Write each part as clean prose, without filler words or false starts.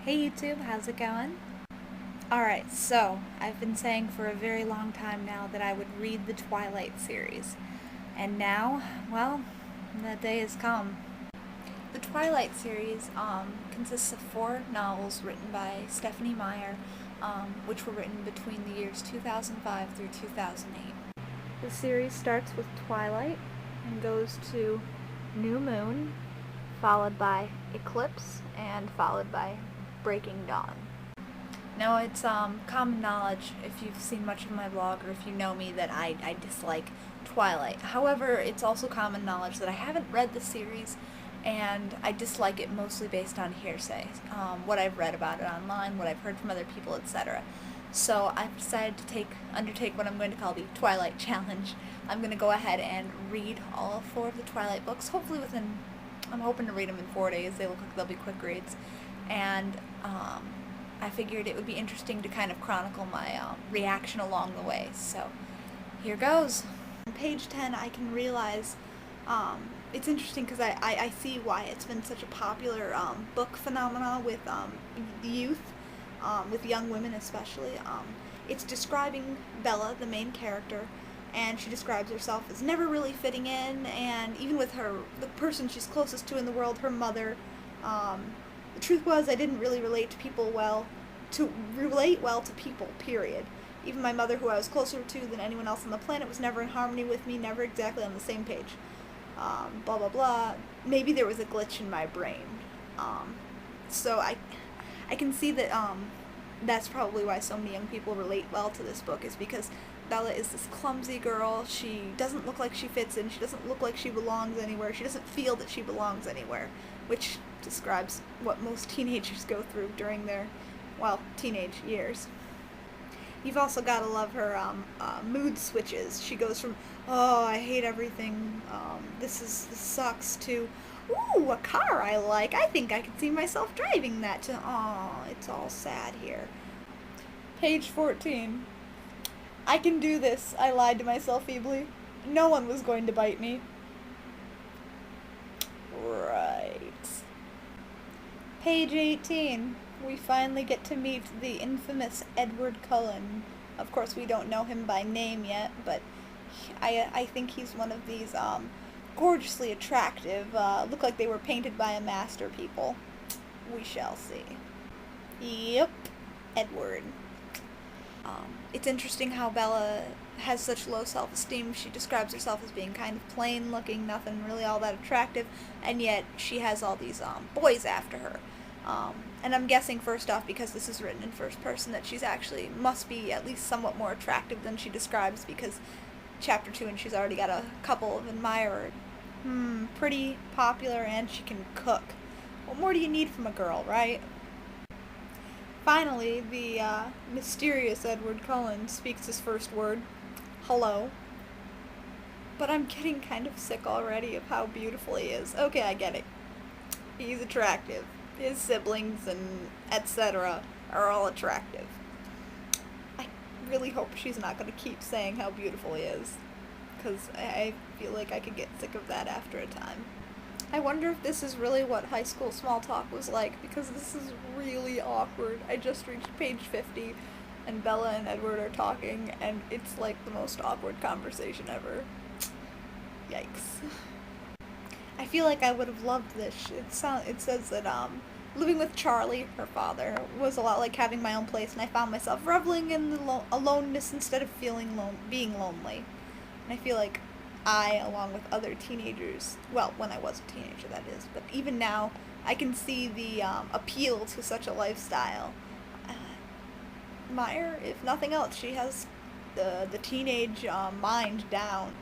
Hey YouTube, how's it going? Alright, so I've been saying for a very long time now that I would read the Twilight series. And now, well, that day has come. The Twilight series consists of 4 novels written by Stefanie Meyer, which were written between the years 2005 through 2008. The series starts with Twilight and goes to New Moon, followed by Eclipse, and followed by Breaking Dawn. Now, it's common knowledge, if you've seen much of my blog or if you know me, that I dislike Twilight. However, it's also common knowledge that I haven't read the series, and I dislike it mostly based on hearsay. What I've read about it online, what I've heard from other people, etc. So I've decided to undertake what I'm going to call the Twilight Challenge. I'm going to go ahead and read all 4 of the Twilight books, hopefully I'm hoping to read them in 4 days. They look like they'll be quick reads. And I figured it would be interesting to kind of chronicle my reaction along the way. So here goes. On page 10, I can realize it's interesting because I see why it's been such a popular book phenomena with youth, with young women especially. It's describing Bella, the main character, and she describes herself as never really fitting in, and even with the person she's closest to in the world, her mother, the truth was I didn't really relate well to people, period. Even my mother, who I was closer to than anyone else on the planet, was never in harmony with me, never exactly on the same page. Blah, blah, blah. Maybe there was a glitch in my brain. So I can see that that's probably why so many young people relate well to this book, is because Bella is this clumsy girl. She doesn't look like she fits in. She doesn't look like she belongs anywhere. She doesn't feel that she belongs anywhere, which describes what most teenagers go through during their, teenage years. You've also got to love her mood switches. She goes from, oh, I hate everything, this sucks, to, ooh, a car I like, I think I could see myself driving that, to, oh, it's all sad here. Page 14. I can do this, I lied to myself feebly. No one was going to bite me. Right. Page 18. We finally get to meet the infamous Edward Cullen. Of course, we don't know him by name yet, but I think he's one of these gorgeously attractive, look like they were painted by a master people. We shall see. Yep, Edward. It's interesting how Bella has such low self-esteem. She describes herself as being kind of plain looking, nothing really all that attractive, and yet she has all these boys after her. And I'm guessing, first off, because this is written in first person, that she's actually must be at least somewhat more attractive than she describes, because chapter 2 and she's already got a couple of admirers. Pretty popular, and she can cook. What more do you need from a girl, right? Finally, the mysterious Edward Cullen speaks his first word, hello. But I'm getting kind of sick already of how beautiful he is. Okay, I get it. He's attractive. His siblings and etc. are all attractive. I really hope she's not going to keep saying how beautiful he is, because I feel like I could get sick of that after a time. I wonder if this is really what high school small talk was like, because this is really awkward. I just reached page 50, and Bella and Edward are talking, and it's like the most awkward conversation ever. Yikes. I feel like I would have loved this. It says that living with Charlie, her father, was a lot like having my own place, and I found myself reveling in the aloneness instead of being lonely. And I feel like I, along with other teenagers, well, when I was a teenager, that is, but even now, I can see the appeal to such a lifestyle. Meyer, if nothing else, she has the teenage mind down.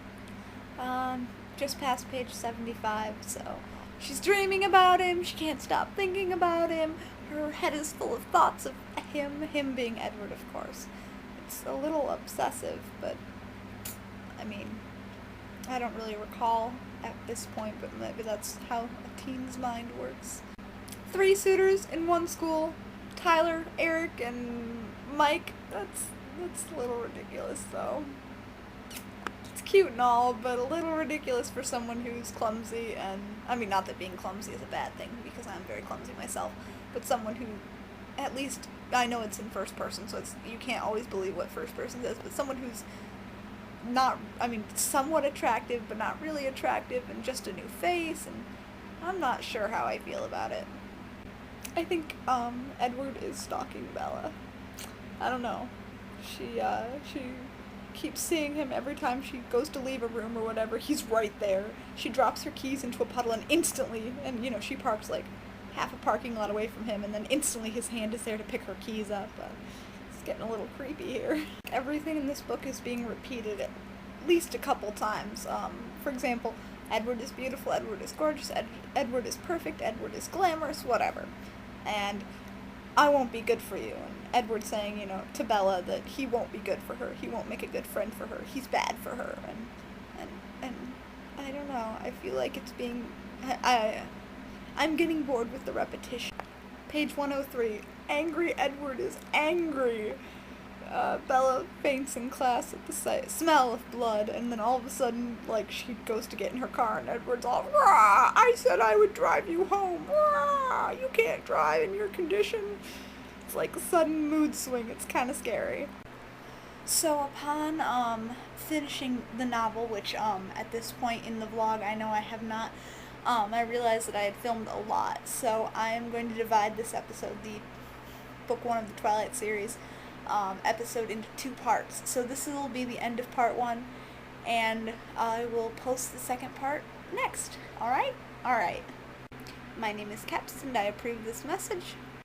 Just past page 75, so she's dreaming about him, she can't stop thinking about him, her head is full of thoughts of him being Edward, of course. It's a little obsessive, but, I mean, I don't really recall at this point, but maybe that's how a teen's mind works. 3 suitors in one school, Tyler, Eric, and Mike. That's a little ridiculous, though. It's cute and all, but a little ridiculous for someone who's clumsy, and, I mean, not that being clumsy is a bad thing, because I'm very clumsy myself, but someone who at least I know it's in first person, so you can't always believe what first person says, but someone who's not, I mean, somewhat attractive, but not really attractive, and just a new face, and I'm not sure how I feel about it. I think, Edward is stalking Bella. I don't know. She keeps seeing him every time she goes to leave a room or whatever. He's right there. She drops her keys into a puddle and instantly, and she parks like half a parking lot away from him, and then instantly his hand is there to pick her keys up. It's getting a little creepy here. Everything in this book is being repeated at least a couple times. For example, Edward is beautiful, Edward is gorgeous, Edward is perfect, Edward is glamorous, whatever. And I won't be good for you. And Edward saying, to Bella that he won't be good for her. He won't make a good friend for her. He's bad for her. And I don't know. I feel like it's being... I'm getting bored with the repetition. Page 103. Angry Edward is angry. Bella faints in class at the smell of blood, and then all of a sudden, she goes to get in her car, and Edward's all, "Rah! I said I would drive you home. Rah! You can't drive in your condition." It's like a sudden mood swing. It's kind of scary. So upon finishing the novel, which at this point in the vlog I know I have not, I realized that I had filmed a lot, so I am going to divide this episode, the book 1 of the Twilight series, episode, into 2 parts. So this will be the end of part 1, and I will post the second part next. Alright? Alright. My name is Keps, and I approve this message.